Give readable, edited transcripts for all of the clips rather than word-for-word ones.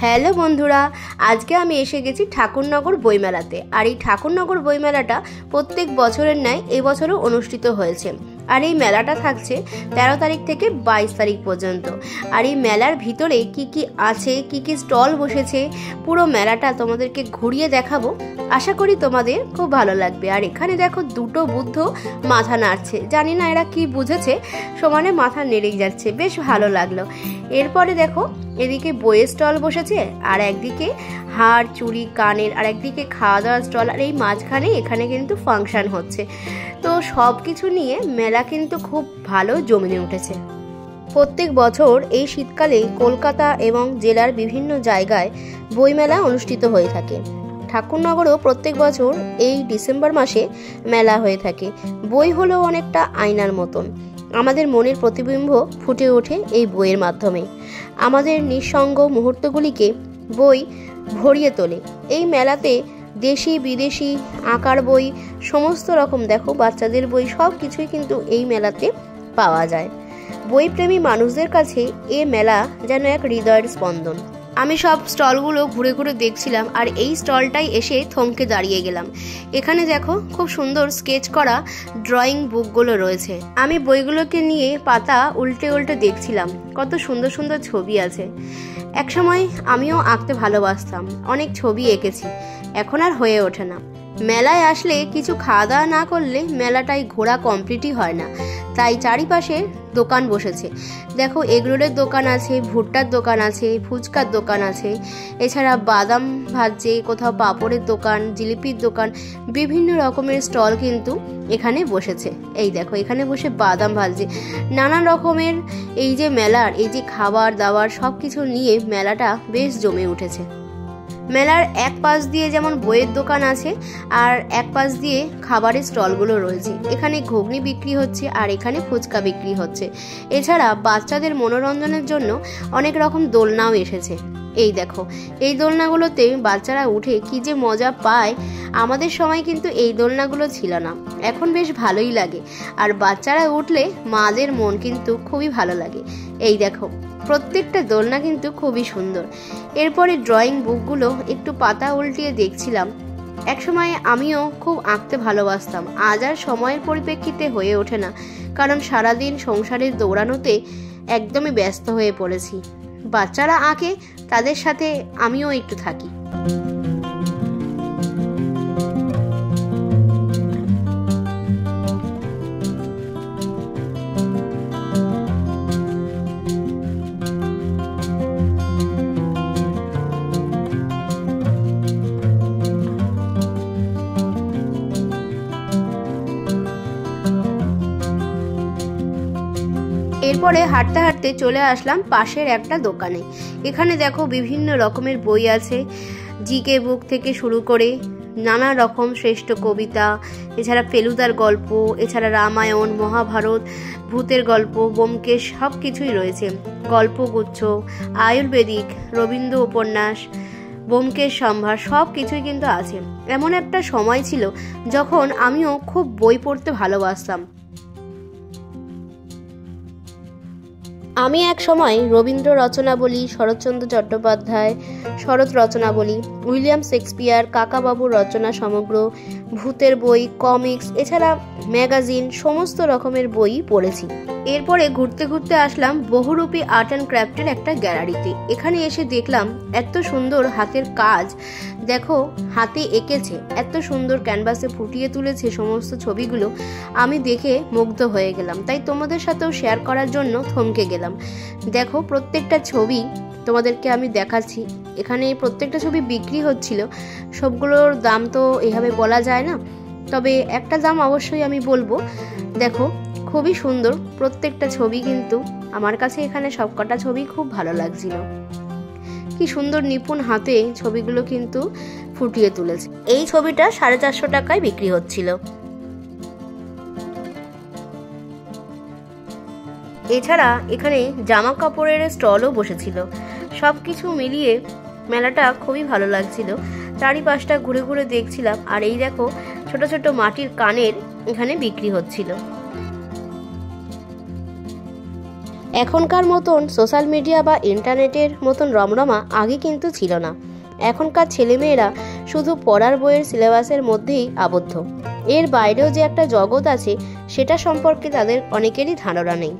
Hello বন্ধুরা, আজকে আমি এসে গেছি ঠাকুরনগর বইমেলাতে। আর এই ঠাকুরনগর বইমেলাটা প্রত্যেক বছরের ন্যায় এবছরও অনুষ্ঠিত হয়েছে। আর এই মেলাটা থাকছে 13 তারিখ থেকে 22 তারিখ পর্যন্ত। আর এই মেলার ভিতরে কি কি আছে, কি কি স্টল বসেছে, পুরো মেলাটা তোমাদেরকে ঘুরিয়ে দেখাবো। আশা করি তোমাদের খুব ভালো লাগবে। আর এখানে দেখো দুটো বুদ্ধ মাথা নাড়ছে, জানি না এরা কি বুঝেছে, সমানে মাথা নেড়েই যাচ্ছে, বেশ ভালো লাগলো। এরপরে দেখো এদিকে বইয়ের স্টল বসেছে, আর একদিকে হাড় চুড়ি কানের, আর একদিকে খাওয়া দাওয়ার স্টল, আর এই মাঝখানে এখানে কিন্তু ফাংশন হচ্ছে। তো সব কিছু নিয়ে মেলা কিন্তু খুব ভালো জমে উঠেছে। প্রত্যেক বছর এই শীতকালে কলকাতা এবং জেলার বিভিন্ন জায়গায় বইমেলা অনুষ্ঠিত হয়ে থাকে। ঠাকুরনগরেও প্রত্যেক বছর এই ডিসেম্বর মাসে মেলা হয়ে থাকে। বই হলো অনেকটা আয়নার মতন, আমাদের মনের প্রতিবিম্ব ফুটে ওঠে এই বইয়ের মাধ্যমে। আমাদের নিঃসঙ্গ মুহূর্তগুলিকে বই ভরিয়ে তোলে। এই মেলাতে দেশি বিদেশি আঁকার বই, সমস্ত রকম দেখো বাচ্চাদের বই, সব কিছুই কিন্তু এই মেলাতে পাওয়া যায়। বইপ্রেমী মানুষদের কাছে এ মেলা যেন এক হৃদয়ের স্পন্দন। আমি সব স্টলগুলো ঘুরে ঘুরে দেখছিলাম, আর এই স্টলটাই এসে থমকে দাঁড়িয়ে গেলাম। এখানে দেখো খুব সুন্দর স্কেচ করা ড্রয়িং বুকগুলো রয়েছে। আমি বইগুলোকে নিয়ে পাতা উল্টে উল্টে দেখছিলাম, কত সুন্দর সুন্দর ছবি আছে। একসময় আমিও আঁকতে ভালোবাসতাম, অনেক ছবি এঁকেছি, এখন আর হয়ে ওঠে না। মেলায় আসলে কিছু খাওয়া দাওয়া না করলে মেলাটাই ঘোরা কমপ্লিটই হয় না। তাই চারিপাশে দোকান বসেছে। দেখো এগরোলের দোকান আছে, ভুট্টার দোকান আছে, ফুচকার দোকান আছে, এছাড়া বাদাম ভাজছে, কোথাও পাঁপড়ের দোকান, জিলিপির দোকান, বিভিন্ন রকমের স্টল কিন্তু এখানে বসেছে। এই দেখো এখানে বসে বাদাম ভাজছে। নানান রকমের এই যে মেলার এই যে খাবার দাবার সব কিছু নিয়ে মেলাটা বেশ জমে উঠেছে। মেলার এক পাশ দিয়ে যেমন বইয়ের দোকান আছে, আর এক পাশ দিয়ে খাবারের স্টলগুলো রয়েছে। এখানে ঘুগনি বিক্রি হচ্ছে, আর এখানে ফুচকা বিক্রি হচ্ছে। এছাড়া বাচ্চাদের মনোরঞ্জনের জন্য অনেক রকম দোলনাও এসেছে। এই দেখো এই দোলনাগুলোতে বাচ্চারা উঠে কি যে মজা পায়। আমাদের সময় কিন্তু এই দোলনাগুলো ছিল না, এখন বেশ ভালোই লাগে। আর বাচ্চারা উঠলে মাদের মন কিন্তু খুবই ভালো লাগে। এই দেখো প্রত্যেকটা দোলনা কিন্তু খুবই সুন্দর। এরপরে ড্রয়িং বুকগুলো একটু পাতা উল্টিয়ে দেখছিলাম। একসময় আমিও খুব আঁকতে ভালোবাসতাম, আজ আর সময়ের পরিপ্রেক্ষিতে হয়ে ওঠে না, কারণ সারাদিন সংসারের দৌড়ানোতে একদমই ব্যস্ত হয়ে পড়েছি। বাচ্চারা আঁকে, তাদের সাথে আমিও একটু থাকি। এরপরে হাঁটতে হাঁটতে চলে আসলাম পাশের একটা দোকানে। এখানে দেখো বিভিন্ন রকমের বই আছে, জিকে বুক থেকে শুরু করে নানা রকম শ্রেষ্ঠ কবিতা, এছাড়া ফেলুদার গল্প, এছাড়া রামায়ণ, মহাভারত, ভূতের গল্প, ব্যোমকেশ, সব কিছুই রয়েছে। গল্পগুচ্ছ, আয়ুর্বেদিক, রবীন্দ্র উপন্যাস, ব্যোমকেশ সম্ভার, সব কিছুই কিন্তু আছে। এমন একটা সময় ছিল যখন আমিও খুব বই পড়তে ভালোবাসতাম। আমি এক সময় রবীন্দ্র রচনাবলী, শরৎচন্দ্র চট্টোপাধ্যায় শরৎ রচনাবলী, উইলিয়াম শেক্সপিয়ার, কাকাবাবুর রচনা সমগ্র, ভূতের বই, কমিক্স, এছাড়া ম্যাগাজিন, সমস্ত রকমের বই পড়েছি। এরপরে ঘুরতে ঘুরতে আসলাম বহুরূপী আর্ট অ্যান্ড ক্রাফটের একটা গ্যালারিতে। এখানে এসে দেখলাম এত সুন্দর হাতের কাজ, দেখো হাতে এঁকেছে, এত সুন্দর ক্যানভাসে ফুটিয়ে তুলেছে সমস্ত ছবিগুলো। আমি দেখে মুগ্ধ হয়ে গেলাম, তাই তোমাদের সাথেও শেয়ার করার জন্য থমকে গেলাম। দেখো প্রত্যেকটা ছবি তোমাদেরকে আমি দেখাচ্ছি। এখানে প্রত্যেকটা ছবি বিক্রি হচ্ছিল, সবগুলোর দাম তো এভাবে বলা যায় না, তবে একটা দাম অবশ্যই আমি বলবো। দেখো খুবই সুন্দর প্রত্যেকটা ছবি, কিন্তু আমার কাছে এখানে সবকটা ছবি খুব ভালো লাগছিল। কি সুন্দর নিপুণ হাতে ছবিগুলো কিন্তু ফুটিয়ে তুলেছে। এই ছবিটা 450 টাকায় বিক্রি হচ্ছিল। এছাড়া এখানে জামা কাপড়ের স্টলও বসেছিল। সবকিছু মিলিয়ে মেলাটা খুবই ভালো লাগছিল। চারিপাশটা ঘুরে ঘুরে দেখছিলাম, আর এই দেখো ছোট ছোট মাটির কানের এখানে বিক্রি হচ্ছিল। এখনকার মতন সোশ্যাল মিডিয়া বা ইন্টারনেটের মতন রমরমা আগে কিন্তু ছিল না। এখনকার ছেলেমেয়েরা শুধু পড়ার বইয়ের সিলেবাসের মধ্যেই আবদ্ধ। এর বাইরেও যে একটা জগৎ আছে সেটা সম্পর্কে তাদের অনেকেরই ধারণা নেই।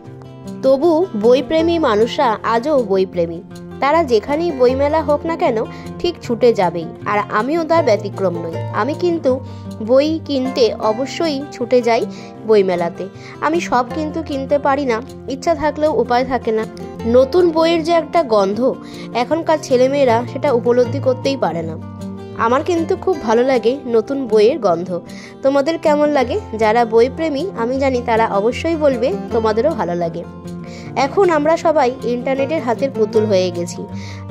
তবু বইপ্রেমী মানুষরা আজও বইপ্রেমী। তারা যেখানেই বইমেলা হোক না কেন ঠিক ছুটে যাবেই, আর আমিও তার ব্যতিক্রম নই। আমি কিন্তু বই কিনতে অবশ্যই ছুটে যাই বইমেলাতে। আমি সব কিন্তু কিনতে পারি না, ইচ্ছা থাকলেও উপায় থাকে না। নতুন বইয়ের যে একটা গন্ধ এখনকার ছেলেমেয়েরা সেটা উপলব্ধি করতেই পারে না। আমার কিন্তু খুব ভালো লাগে নতুন বইয়ের গন্ধ। তোমাদের কেমন লাগে? যারা বইপ্রেমী আমি জানি তারা অবশ্যই বলবে তোমাদেরও ভালো লাগে। এখন আমরা সবাই ইন্টারনেটের হাতের পুতুল হয়ে গেছি।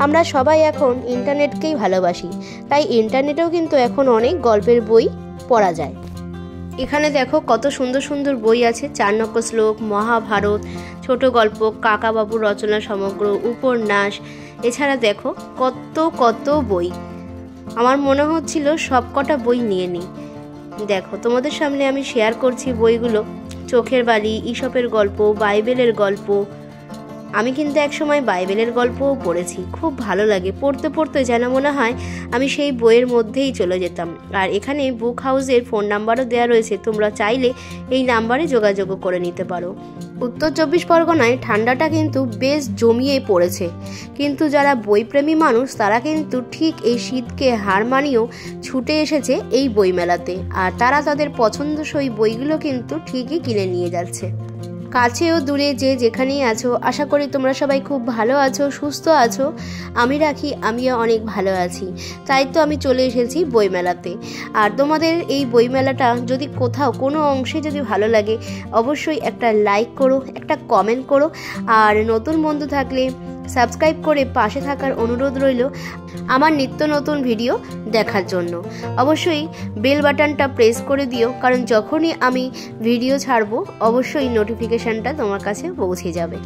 আমরা সবাই এখন ইন্টারনেটকেই ভালোবাসি, তাই ইন্টারনেটেও কিন্তু এখন অনেক গল্পের বই পড়া যায়। এখানে দেখো কত সুন্দর সুন্দর বই আছে। চাণক্য শ্লোক, মহাভারত, ছোট গল্প, কাকাবাবুর রচনা সমগ্র, উপন্যাস, এছাড়া দেখো কত কত বই। আমার মনে হচ্ছিল সব কটা বই নিয়ে নিই। দেখো তোমাদের সামনে আমি শেয়ার করছি বইগুলো। চোখের বালি, ঈশপের গল্প, বাইবেলের গল্প। আমি কিন্তু একসময় বাইবেলের গল্পও পড়েছি, খুব ভালো লাগে। পড়তে পড়তে যেন মনে হয় আমি সেই বইয়ের মধ্যেই চলে যেতাম। আর এখানে বুক হাউসের ফোন নাম্বারও দেওয়া রয়েছে, তোমরা চাইলে এই নাম্বারে যোগাযোগ করে নিতে পারো। উত্তর 24 পরগনায় ঠান্ডাটা কিন্তু বেশ জমিয়ে পড়েছে, কিন্তু যারা বইপ্রেমী মানুষ তারা কিন্তু ঠিক এই শীতকে হার মানিয়েও ছুটে এসেছে এই বইমেলাতে, আর তারা তাদের পছন্দসই বইগুলো কিন্তু ঠিকই কিনে নিয়ে যাচ্ছে। কাছে ও দূরে যে যেখানেই আছো, আশা করি তোমরা সবাই খুব ভালো আছো, সুস্থ আছো। আমি রাখি আমিও অনেক ভালো আছি, তাই তো আমি চলে এসেছি বইমেলাতে। আর তোমাদের এই বইমেলাটা যদি কোথাও কোনো অংশে যদি ভালো লাগে অবশ্যই একটা লাইক করো, একটা কমেন্ট করো, আর নতুন বন্ধু থাকলে সাবস্ক্রাইব করে পাশে থাকার অনুরোধ রইল আমার নিত্য নতুন ভিডিও দেখার জন্য। অবশ্যই বেল বাটনটা প্রেস করে দিও, কারণ যখনই আমি ভিডিও ছাড়বো অবশ্যই নোটিফিকেশনটা তোমার কাছে পৌঁছে যাবে।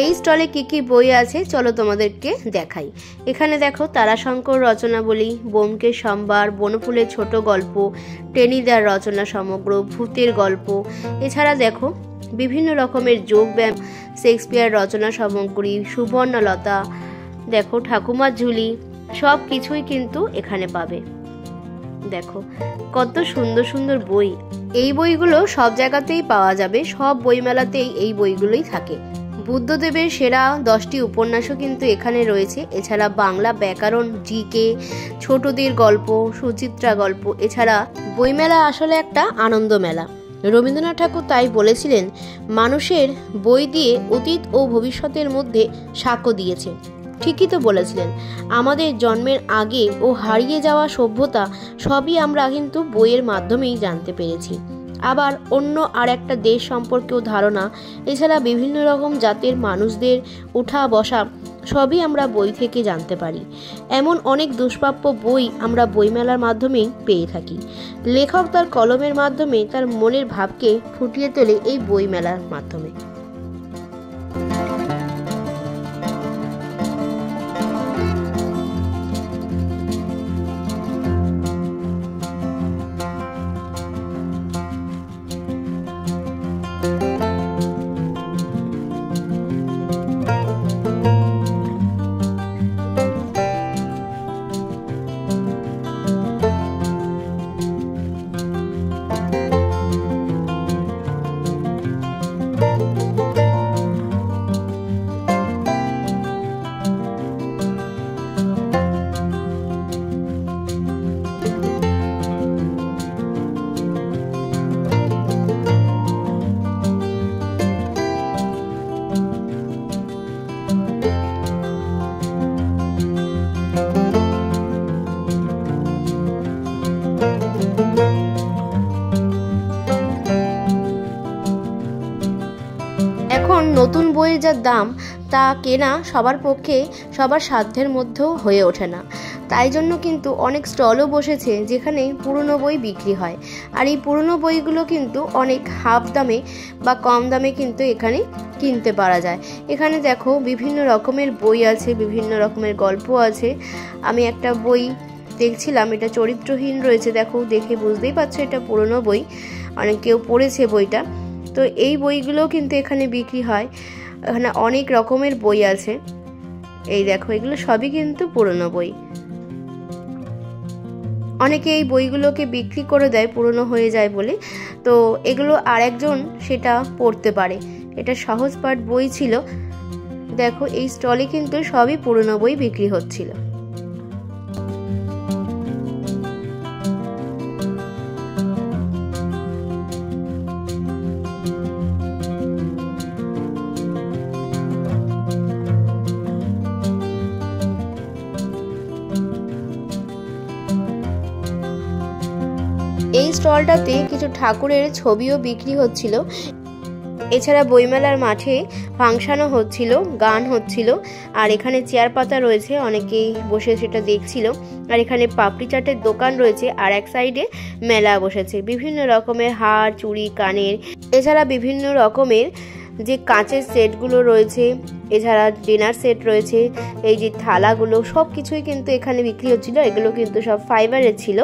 এই স্টলে কি কি বই আছে চলো তোমাদেরকে দেখাই। এখানে দেখো তারাশঙ্কর রচনাবলী, ব্যোমকেশ সম্ভার, বনফুলের ছোট গল্প, টেনিদার রচনা সমগ্র, ভূতের গল্প। এছাড়া দেখো বিভিন্ন রকমের যোগব্যায়াম, শেক্সপিয়ার রচনা সামগ্রী, সুবর্ণলতা, দেখো ঠাকুমার ঝুলি, সব কিছুই কিন্তু এখানে পাবে। দেখো কত সুন্দর সুন্দর বই। এই বইগুলো সব জায়গাতেই পাওয়া যাবে, সব বইমেলাতেই এই বইগুলোই থাকে। বুদ্ধদেবের সেরা 10টি উপন্যাসও কিন্তু এখানে রয়েছে। এছাড়া বাংলা ব্যাকরণ, জিকে, ছোটদের গল্প, সুচিত্রা গল্প। এছাড়া বইমেলা আসলে একটা আনন্দ মেলা। রবীন্দ্রনাথ ঠাকুর তাই বলেছিলেন, মানুষের বই দিয়ে অতীত ও ভবিষ্যতের মধ্যে সাক্ষ্য দিয়েছে। ঠিকই তো বলেছিলেন। আমাদের জন্মের আগে ও হারিয়ে যাওয়া সভ্যতা সবই আমরা কিন্তু বইয়ের মাধ্যমেই জানতে পেরেছি। আবার অন্য আর একটা দেশ সম্পর্কেও ধারণা, এছাড়া বিভিন্ন রকম জাতের মানুষদের ওঠা বসা সবই আমরা বই থেকে জানতে পারি। এমন অনেক দুষ্প্রাপ্য বই আমরা বইমেলার মাধ্যমেই পেয়ে থাকি। লেখক তার কলমের মাধ্যমে তার মনের ভাবকে ফুটিয়ে তোলে এই বইমেলার মাধ্যমে। এখন নতুন বইয়ের যা দাম তা কেনা সবার পক্ষে সবার সাধ্যের মধ্যেও হয়ে ওঠে না। তাই জন্য কিন্তু অনেক স্টলও বসেছে যেখানে পুরনো বই বিক্রি হয়। আর এই পুরনো বইগুলো কিন্তু অনেক হাফ দামে বা কম দামে কিন্তু এখানে কিনতে পারা যায়। এখানে দেখো বিভিন্ন রকমের বই আছে, বিভিন্ন রকমের গল্প আছে। আমি একটা বই দেখছিলাম, এটা চরিত্রহীন রয়েছে। দেখো দেখে বুঝতেই পারছো এটা পুরনো বই, অনেক কেউ পড়েছে বইটা। তো এই বইগুলোও কিন্তু এখানে বিক্রি হয়। এখানে অনেক রকমের বই আছে। এই দেখো, এগুলো সবই কিন্তু পুরনো বই। অনেকে এই বইগুলোকে বিক্রি করে দেয় পুরনো হয়ে যায় বলে, তো এগুলো আরেকজন সেটা পড়তে পারে। এটা সহজ পাঠ বই ছিল। দেখো, এই স্টলে কিন্তু সবই পুরনো বই বিক্রি হচ্ছিল। এই স্টলটাতে কিছু ঠাকুরের ছবিও বিক্রি হচ্ছিল। এছাড়া বইমেলার মাঠে ফাংশনও হচ্ছিল, গান হচ্ছিল, আর এখানে চেয়ার পাতা রয়েছে, অনেকেই বসে সেটা দেখছিল। আর এখানে পাপড়ি চাটের দোকান রয়েছে, আর এক সাইডে মেলা বসেছে, বিভিন্ন রকমের হার, চুড়ি, কানের, এছাড়া বিভিন্ন রকমের যে কাঁচের সেটগুলো রয়েছে, এছাড়া ডিনার সেট রয়েছে, এই যে থালাগুলো সব কিছুই কিন্তু এখানে বিক্রি হচ্ছিল। এগুলো কিন্তু সব ফাইবারের ছিল।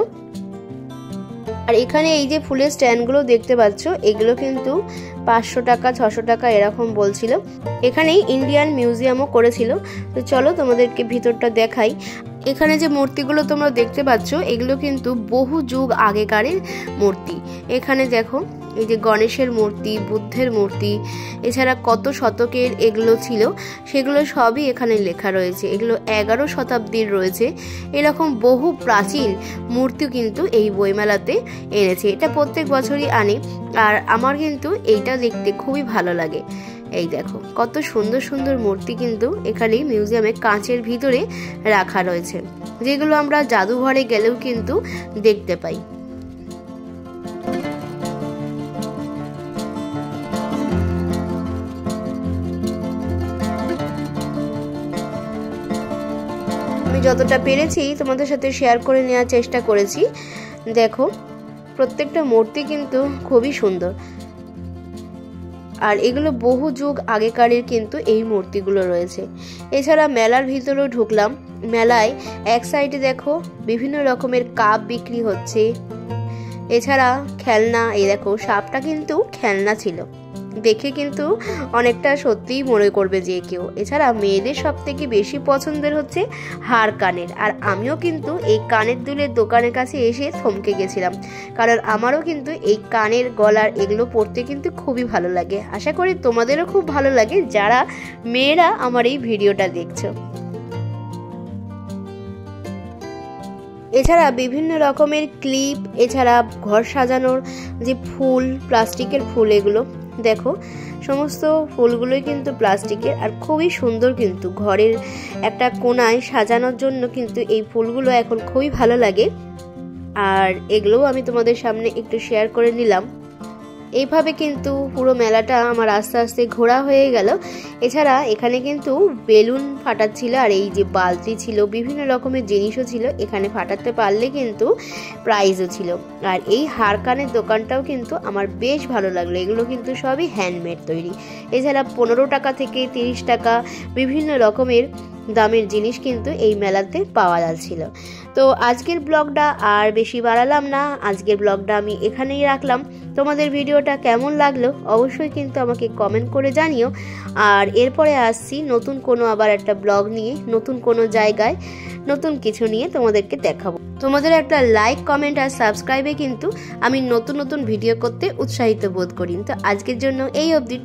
আর এখানে এই যে ফুলের স্ট্যান্ডগুলো দেখতে পাচ্ছ, এগুলো কিন্তু 500 টাকা 600 টাকা এরকম বলছিল। এখানেই ইন্ডিয়ান মিউজিয়ামও করেছিল। তো চলো তোমাদেরকে ভিতরটা দেখাই। এখানে যে মূর্তিগুলো তোমরা দেখতে পাচ্ছ, এগুলো কিন্তু বহু যুগ আগেকারের মূর্তি। এখানে দেখো, এই যে গণেশের মূর্তি, বুদ্ধের মূর্তি, এছাড়া কত শতকের এগুলো ছিল সেগুলো সবই এখানে লেখা রয়েছে। এগুলো 11 শতাব্দীর রয়েছে। এরকম বহু প্রাচীন মূর্তি কিন্তু এই বইমেলাতে এনেছে। এটা প্রত্যেক বছরই আনে, আর আমার কিন্তু এইটা দেখতে খুবই ভালো লাগে। এই দেখো, কত সুন্দর সুন্দর মূর্তি কিন্তু এখানে মিউজিয়ামে কাঁচের ভিতরে রাখা রয়েছে, যেগুলো আমরা জাদুঘরে গেলেও কিন্তু দেখতে পাই। আমি যতটা পেরেছি তোমাদের সাথে শেয়ার করে নেওয়ার চেষ্টা করেছি। দেখো, প্রত্যেকটা মূর্তি কিন্তু খুবই সুন্দর, আর এগুলো বহু যুগ আগেকারের কিন্তু এই মূর্তিগুলো রয়েছে। এছাড়া মেলার ভিতরেও ঢুকলাম। মেলায় এক সাইডে দেখো বিভিন্ন রকমের কাপ বিক্রি হচ্ছে, এছাড়া খেলনা। এই দেখো, সাপটা কিন্তু খেলনা ছিল, দেখে কিন্তু অনেকটা সত্যিই মনে করবে যে কেউ। এছাড়া মেয়েদের সব থেকে বেশি পছন্দের হচ্ছে হার কানের, আর আমিও কিন্তু এই কানের দুলের দোকানের কাছে এসে থমকে গেছিলাম, কারণ আমারও কিন্তু এই কানের, গলার এগুলো পরতে কিন্তু খুবই ভালো লাগে। আশা করি তোমাদেরও খুব ভালো লাগে যারা মেয়েরা আমার এই ভিডিওটা দেখছো। এছাড়া বিভিন্ন রকমের ক্লিপ, এছাড়া ঘর সাজানোর যে ফুল, প্লাস্টিকের ফুল, এগুলো দেখো, সমস্ত ফুলগুলোই কিন্তু প্লাস্টিকের, আর খুবই সুন্দর কিন্তু ঘরের একটা কোণায় সাজানোর জন্য কিন্তু এই ফুলগুলো এখন খুবই ভালো লাগে। আর এগুলোও আমি তোমাদের সামনে একটু শেয়ার করে নিলাম। এইভাবে কিন্তু পুরো মেলাটা আমার আস্তে আস্তে ঘোরা হয়ে গেল। এছাড়া এখানে কিন্তু বেলুন ফাটাচ্ছিল, আর এই যে বালতি ছিল, বিভিন্ন রকমের জিনিসও ছিল। এখানে ফাটাতে পারলে কিন্তু প্রাইজও ছিল। আর এই হার কানের দোকানটাও কিন্তু আমার বেশ ভালো লাগলো। এগুলো কিন্তু সবই হ্যান্ডমেড তৈরি। এছাড়া 15 টাকা থেকে 30 টাকা বিভিন্ন রকমের দামের জিনিস কিন্তু এই মেলাতে পাওয়া যাচ্ছিল। তো আজকের ব্লগটা আর বেশি বাড়ালাম না, আজকের ব্লগটা আমি এখানেই রাখলাম। তোমাদের ভিডিওটা কেমন লাগলো অবশ্যই কিন্তু আমাকে কমেন্ট করে জানিও। আর এরপরে আসছি নতুন কোনো আবার একটা ব্লগ নিয়ে, নতুন কোনো জায়গায় নতুন কিছু নিয়ে তোমাদেরকে দেখাবো। তোমাদের একটা লাইক, কমেন্ট আর সাবস্ক্রাইবে কিন্তু আমি নতুন নতুন ভিডিও করতে উৎসাহিত বোধ করি। তো আজকের জন্য এই অবধি।